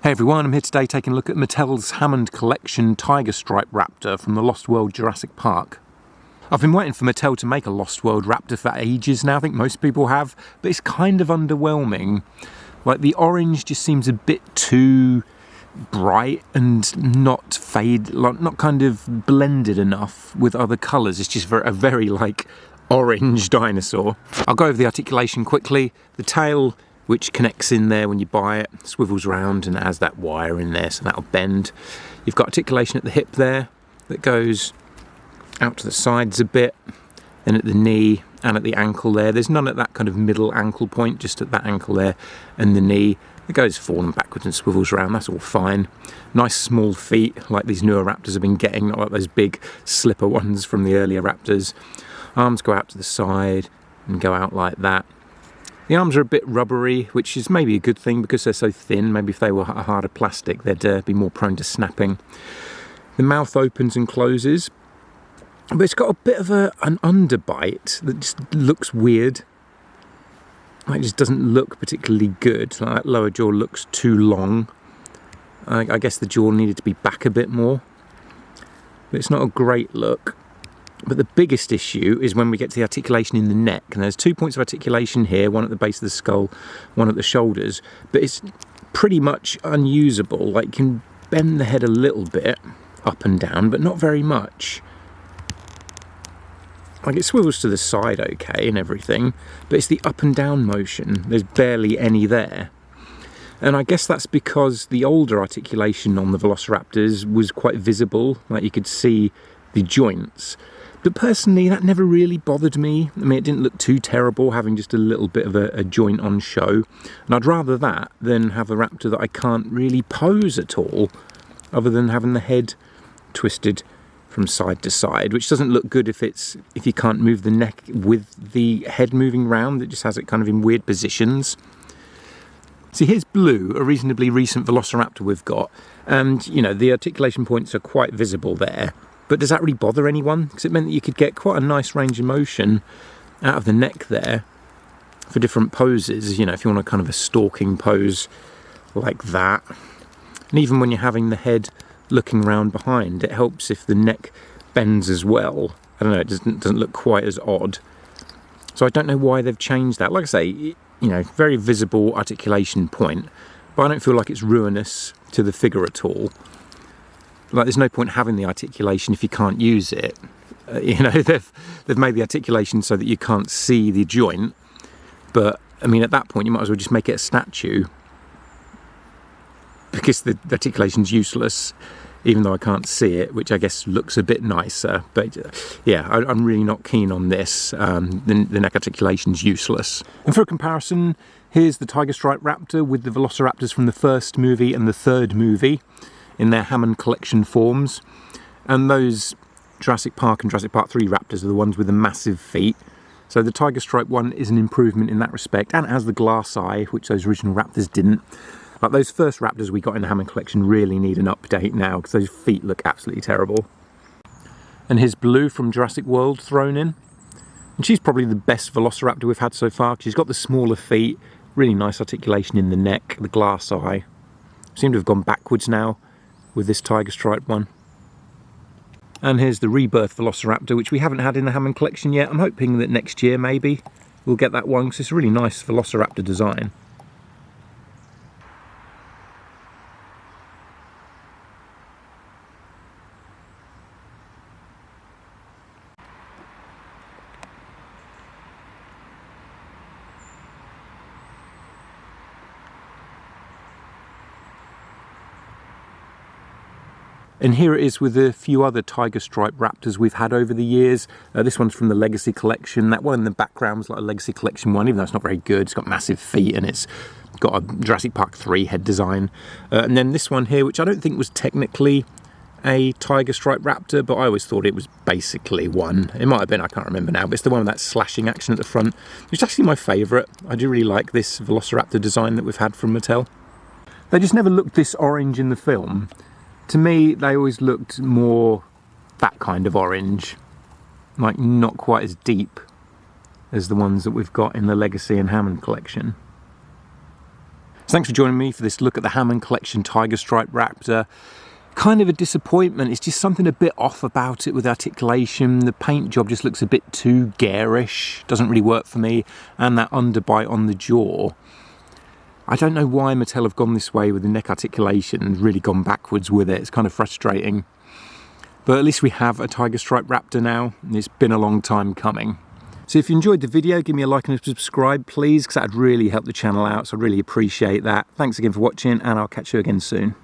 Hey everyone, I'm here today taking a look at Mattel's Hammond Collection Tiger Stripe Raptor from the Lost World Jurassic Park. I've been waiting for Mattel to make a Lost World Raptor for ages now, I think most people have, but it's kind of underwhelming. Like, the orange just seems a bit too bright and not kind of blended enough with other colours. It's just a very like orange dinosaur. I'll go over the articulation quickly. The tail, which connects in there when you buy it, swivels around and has that wire in there, so that'll bend. You've got articulation at the hip there that goes out to the sides a bit, then at the knee and at the ankle there. There's none at that kind of middle ankle point, just at that ankle there and the knee. It goes forward and backwards and swivels around, that's all fine. Nice small feet, like these newer Raptors have been getting, not like those big slipper ones from the earlier Raptors. Arms go out to the side and go out like that. The arms are a bit rubbery, which is maybe a good thing because they're so thin. Maybe if they were a harder plastic, they'd be more prone to snapping. The mouth opens and closes, but it's got a bit of an underbite that just looks weird. It just doesn't look particularly good. Like, that lower jaw looks too long. I guess the jaw needed to be back a bit more, but it's not a great look. But the biggest issue is when we get to the articulation in the neck, and there's 2 points of articulation here, one at the base of the skull, one at the shoulders, but it's pretty much unusable. Like, you can bend the head a little bit up and down, but not very much. Like, it swivels to the side okay and everything, but it's the up and down motion. There's barely any there. And I guess that's because the older articulation on the velociraptors was quite visible, like you could see the joints. But personally, that never really bothered me. I mean, it didn't look too terrible having just a little bit of a joint on show. And I'd rather that than have a raptor that I can't really pose at all, other than having the head twisted from side to side, which doesn't look good if you can't move the neck with the head moving round. It just has it kind of in weird positions. See, here's Blue, a reasonably recent velociraptor we've got. And, you know, the articulation points are quite visible there. But does that really bother anyone? Because it meant that you could get quite a nice range of motion out of the neck there for different poses, you know, if you want a kind of a stalking pose like that. And even when you're having the head looking round behind, it helps if the neck bends as well. I don't know, it doesn't look quite as odd. So I don't know why they've changed that. Like I say, you know, very visible articulation point, but I don't feel like it's ruinous to the figure at all. Like, there's no point having the articulation if you can't use it. You know, they've made the articulation so that you can't see the joint. But, I mean, at that point, you might as well just make it a statue. Because the articulation's useless, even though I can't see it, which I guess looks a bit nicer. But, yeah, I'm really not keen on this. The neck articulation's useless. And for a comparison, here's the Tiger Stripe Raptor with the velociraptors from the first movie and the third movie in their Hammond Collection forms, and those Jurassic Park and Jurassic Park 3 Raptors are the ones with the massive feet. So the Tiger Stripe one is an improvement in that respect, and it has the glass eye, which those original Raptors didn't. Like, those first Raptors we got in the Hammond Collection really need an update now, because those feet look absolutely terrible. And here's Blue from Jurassic World thrown in. And she's probably the best velociraptor we've had so far. She's got the smaller feet, really nice articulation in the neck, the glass eye. Seem to have gone backwards now with this Tiger Stripe one. And here's the Rebirth Velociraptor, which we haven't had in the Hammond Collection yet. I'm hoping that next year maybe we'll get that one, because it's a really nice Velociraptor design. And here it is with a few other Tiger Stripe Raptors we've had over the years. This one's from the Legacy Collection. That one in the background was like a Legacy Collection one, even though it's not very good. It's got massive feet and it's got a Jurassic Park 3 head design. And then this one here, which I don't think was technically a Tiger Stripe Raptor, but I always thought it was basically one. It might have been, I can't remember now, but it's the one with that slashing action at the front, which is actually my favourite. I do really like this Velociraptor design that we've had from Mattel. They just never looked this orange in the film. To me, they always looked more that kind of orange, like not quite as deep as the ones that we've got in the Legacy and Hammond collection. So thanks for joining me for this look at the Hammond Collection Tiger Stripe Raptor. Kind of a disappointment. It's just something a bit off about it with articulation. The paint job just looks a bit too garish. Doesn't really work for me. And that underbite on the jaw. I don't know why Mattel have gone this way with the neck articulation and really gone backwards with it. It's kind of frustrating. But at least we have a Tiger Stripe Raptor now. And it's been a long time coming. So if you enjoyed the video, give me a like and a subscribe, please, because that would really help the channel out. So I really appreciate that. Thanks again for watching, and I'll catch you again soon.